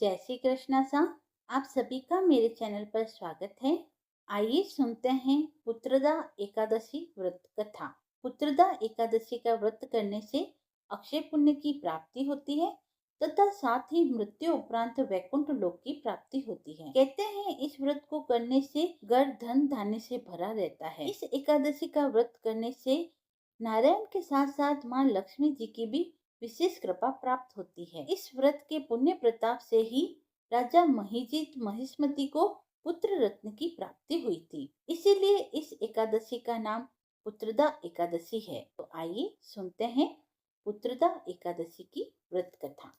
जय श्री कृष्णा सा। आप सभी का मेरे चैनल पर स्वागत है। आइए सुनते हैं पुत्रदा एकादशी व्रत कथा। पुत्रदा एकादशी का व्रत करने से अक्षय पुण्य की प्राप्ति होती है तथा साथ ही मृत्यु उपरांत वैकुंठ लोक की प्राप्ति होती है। कहते हैं इस व्रत को करने से घर धन धान्य से भरा रहता है। इस एकादशी का व्रत करने से नारायण के साथ साथ माँ लक्ष्मी जी की भी विशेष कृपा प्राप्त होती है। इस व्रत के पुण्य प्रताप से ही राजा महिजीत महिष्मति को पुत्र रत्न की प्राप्ति हुई थी। इसीलिए इस एकादशी का नाम पुत्रदा एकादशी है। तो आइए सुनते हैं पुत्रदा एकादशी की व्रत कथा।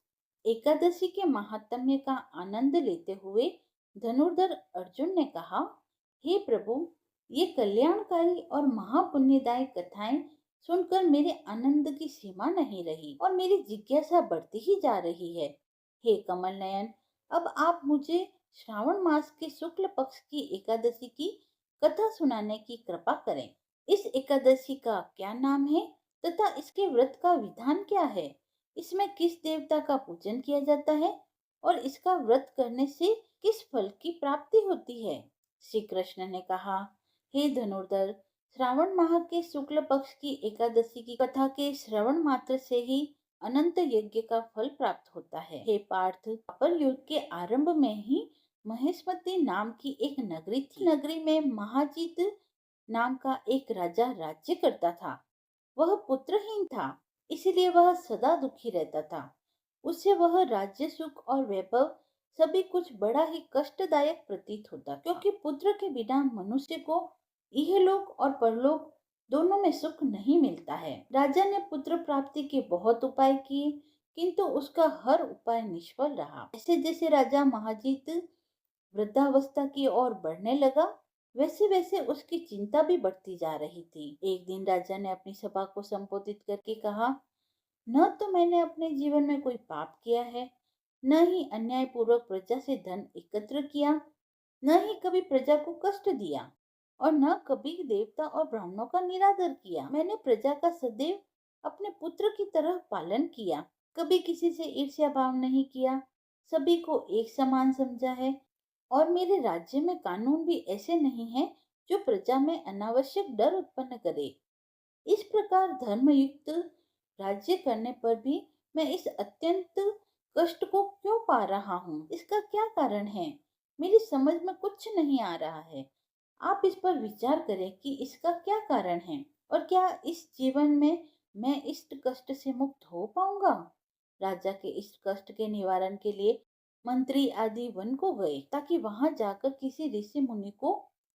एकादशी के महात्म्य का आनंद लेते हुए धनुर्धर अर्जुन ने कहा, हे प्रभु, ये कल्याणकारी और महापुण्यदायक कथाएं सुनकर मेरे आनंद की सीमा नहीं रही और मेरी जिज्ञासा बढ़ती ही जा रही है। हे कमल नयन, अब आप मुझे श्रावण मास के शुक्ल पक्ष की एकादशी की कथा सुनाने की कृपा करें। इस एकादशी का क्या नाम है तथा इसके व्रत का विधान क्या है? इसमें किस देवता का पूजन किया जाता है और इसका व्रत करने से किस फल की प्राप्ति होती है? श्री कृष्ण ने कहा, हे धनुर्धर, श्रावण माह के शुक्ल पक्ष की एकादशी की कथा के श्रवण मात्र से ही अनंत यज्ञ का फल प्राप्त होता है। हे पार्थ, द्वापर युग के आरंभ में ही महेशमती नाम की एक नगरी थी। नगरी में महाजीत नाम का एक राजा राज्य करता था। वह पुत्रहीन था, इसलिए वह सदा दुखी रहता था। उसे वह राज्य सुख और वैभव सभी कुछ बड़ा ही कष्टदायक प्रतीत होता, क्योंकि पुत्र के बिना मनुष्य को इहलोक और परलोक दोनों में सुख नहीं मिलता है। राजा ने पुत्र प्राप्ति के बहुत उपाय किए, किंतु उसका हर उपाय निष्फल रहा। जैसे जैसे राजा महाजीत वृद्धावस्था की ओर बढ़ने लगा, वैसे वैसे उसकी चिंता भी बढ़ती जा रही थी। एक दिन राजा ने अपनी सभा को संबोधित करके कहा, न तो मैंने अपने जीवन में कोई पाप किया है, न ही अन्यायपूर्वक प्रजा से धन एकत्र किया, न ही कभी प्रजा को कष्ट दिया और न कभी देवता और ब्राह्मणों का निरादर किया। मैंने प्रजा का सदैव अपने पुत्र की तरह पालन किया, कभी किसी से ईर्ष्या भाव नहीं किया, सभी को एक समान समझा है और मेरे राज्य में कानून भी ऐसे नहीं हैं जो प्रजा में अनावश्यक डर उत्पन्न करे। इस प्रकार धर्मयुक्त राज्य करने पर भी मैं इस अत्यंत कष्ट को क्यों पा रहा हूँ? इसका क्या कारण है? मेरी समझ में कुछ नहीं आ रहा है। आप इस पर विचार करें कि इसका क्या कारण है और क्या इस जीवन में मैं इस कष्ट से मुक्त हो पाऊंगा? राजा के इस कष्ट के निवारण के लिए मंत्री आदि वन को गए ताकि वहां जाकर किसी ऋषि मुनि को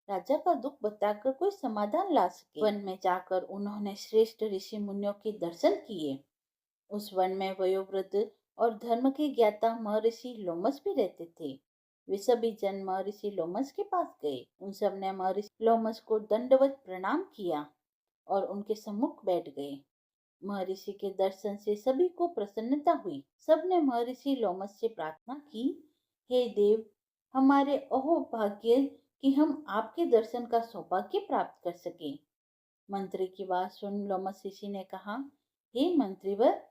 राजा का दुख बताकर कोई समाधान ला सके। वन में जाकर उन्होंने श्रेष्ठ ऋषि मुनियों के दर्शन किए। उस वन में वयोवृद्ध और धर्म के ज्ञाता महर्षि लोमस भी रहते थे। वे सभी जन महर्षि लोमस के पास गए। उन सब ने महर्षि लोमस को दंडवत प्रणाम किया और उनके सम्मुख बैठ गए। महर्षि के दर्शन से सभी को प्रसन्नता हुई। सबने महर्षि लोमस से प्रार्थना की, हे देव, हमारे अहो भाग्य कि हम आपके दर्शन का सौभाग्य प्राप्त कर सके। मंत्री की बात सुन लोमस ऋषि ने कहा, हे मंत्रीवर,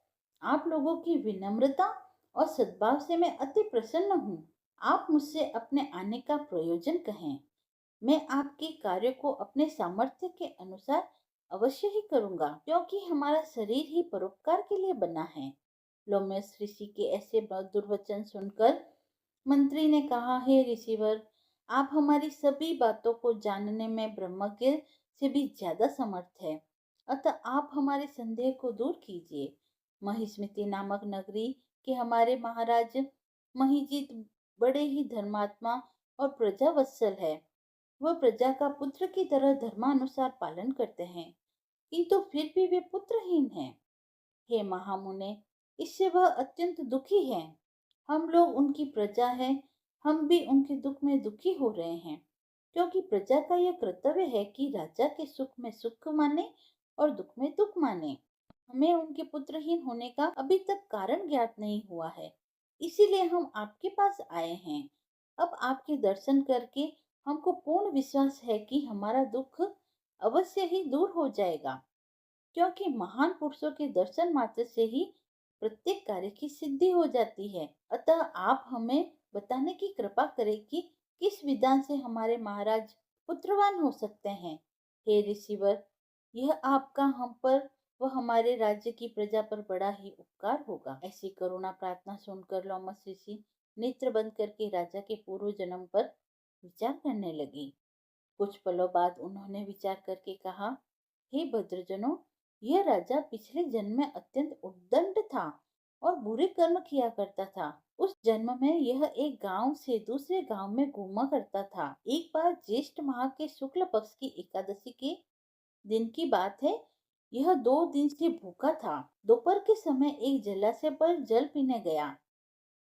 आप लोगों की विनम्रता और सद्भाव से मैं अति प्रसन्न हूँ। आप मुझसे अपने आने का प्रयोजन कहें। मैं आपके कार्य को अपने सामर्थ्य के अनुसार अवश्य ही करूंगा, क्योंकि हमारा शरीर ही परोपकार के लिए बना है। लोमस ऋषि के ऐसे मधुर वचन सुनकर मंत्री ने कहा, हे ऋषिवर, आप हमारी सभी बातों को जानने में ब्रह्मज्ञ से भी ज्यादा समर्थ है, अतः आप हमारे संदेह को दूर कीजिए। महिष्मति नामक नगरी के हमारे महाराज महिजीत बड़े ही धर्मात्मा और प्रजावत्सल है। वह प्रजा का पुत्र की तरह धर्मानुसार पालन करते हैं, किंतु फिर भी वे पुत्रहीन हैं। हे महामुने, इससे वह अत्यंत दुखी है। हम लोग उनकी प्रजा हैं, हम भी उनके दुख में दुखी हो रहे हैं, क्योंकि प्रजा का यह कर्तव्य है कि राजा के सुख में सुख माने और दुख में दुख माने। हमें उनके पुत्रहीन होने का अभी तक कारण ज्ञात नहीं हुआ है, इसीलिए हम आपके पास आए हैं। अब आपके दर्शन करके हमको पूर्ण विश्वास है कि हमारा दुख अवश्य ही दूर हो जाएगा, क्योंकि महान पुरुषों के दर्शन मात्र से ही प्रत्येक कार्य की सिद्धि हो जाती है। अतः आप हमें बताने की कृपा करें कि किस विधान से हमारे महाराज पुत्रवान हो सकते हैं। हे ऋषिवर, यह आपका हम पर व हमारे राज्य की प्रजा पर बड़ा ही उपकार होगा। ऐसी करुणा प्रार्थना सुनकर लोमस ऋषि नेत्र बंद करके राजा के पूर्व जन्म पर विचार करने लगी। कुछ पलों बाद उन्होंने विचार करके कहा, हे भद्रजनों, यह राजा पिछले जन्म में अत्यंत उद्दंड था और बुरे कर्म किया करता था। उस जन्म में यह एक गांव से दूसरे गांव में घूमा करता था। एक बार ज्येष्ठ माह के शुक्ल पक्ष की एकादशी के दिन की बात है। यह 2 दिन से भूखा था। दोपहर के समय एक जलाशय पर जल पीने गया।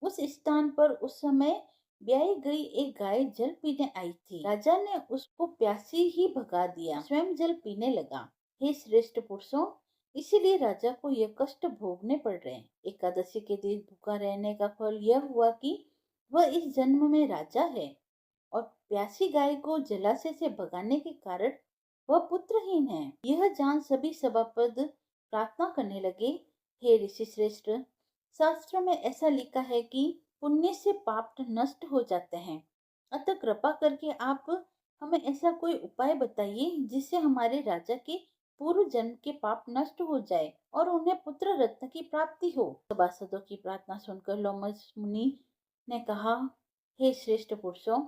उस स्थान पर उस समय ब्याई गई एक गाय जल पीने आई थी। राजा ने उसको प्यासी ही भगा दिया, स्वयं जल पीने लगा। हे श्रेष्ठ पुरुषों, इसीलिए राजा को यह कष्ट भोगने पड़ रहे हैं। एकादशी के दिन भूखा रहने का फल यह हुआ कि वह इस जन्म में राजा है और प्यासी गाय को जलाशय से भगाने के कारण वह पुत्रहीन है। यह जान सभी सभापद प्रार्थना करने लगे, हे ऋषि श्रेष्ठ, शास्त्र में ऐसा लिखा है कि पुण्य से पाप नष्ट हो जाते हैं। अतः कृपा करके आप हमें ऐसा कोई उपाय बताइए जिससे हमारे राजा के पूर्व जन्म के पाप नष्ट हो जाए और उन्हें पुत्र रत्न की प्राप्ति हो। सभासदों की प्रार्थना सुनकर लोमस मुनि ने कहा, हे श्रेष्ठ पुरुषों,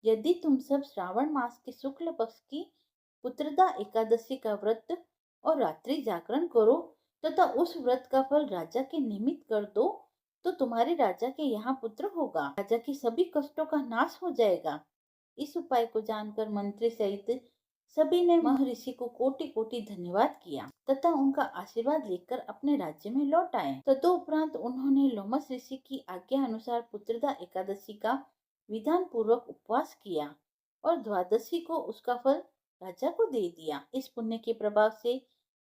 यदि तुम सब श्रावण मास के शुक्ल पक्ष की पुत्रदा एकादशी का व्रत और रात्रि जागरण करो तथा उस व्रत का फल राजा के निमित्त कर दो तो तुम्हारे राजा के यहाँ पुत्र होगा। राजा के सभी कष्टों का नाश हो जाएगा। इस उपाय को जानकर मंत्री सहित सभी ने महर्षि को कोटि कोटि धन्यवाद किया तथा उनका आशीर्वाद लेकर अपने राज्य में लौट आए। तदुपरांत उन्होंने लोमस ऋषि की आज्ञा अनुसार पुत्रदा एकादशी का विधान पूर्वक उपवास किया और द्वादशी को उसका फल राजा को दे दिया। इस पुण्य के प्रभाव से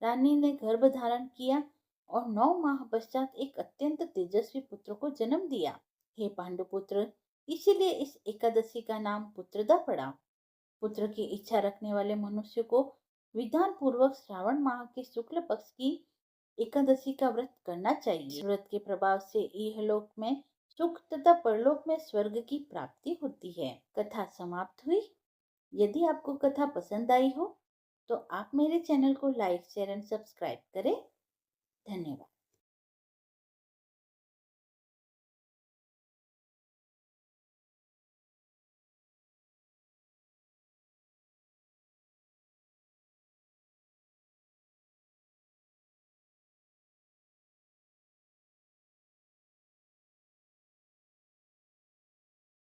रानी ने गर्भ धारण किया और 9 माह पश्चात एक अत्यंत तेजस्वी पुत्र को जन्म दिया। हे पांडुपुत्र, इसीलिए इस एकादशी का नाम पुत्रदा पड़ा। पुत्र की इच्छा रखने वाले मनुष्य को विधान पूर्वक श्रावण माह के शुक्ल पक्ष की एकादशी का व्रत करना चाहिए। व्रत के प्रभाव से इहलोक में सुख तथा परलोक में स्वर्ग की प्राप्ति होती है। कथा समाप्त हुई। यदि आपको कथा पसंद आई हो तो आप मेरे चैनल को लाइक, शेयर एंड सब्सक्राइब करें। धन्यवाद।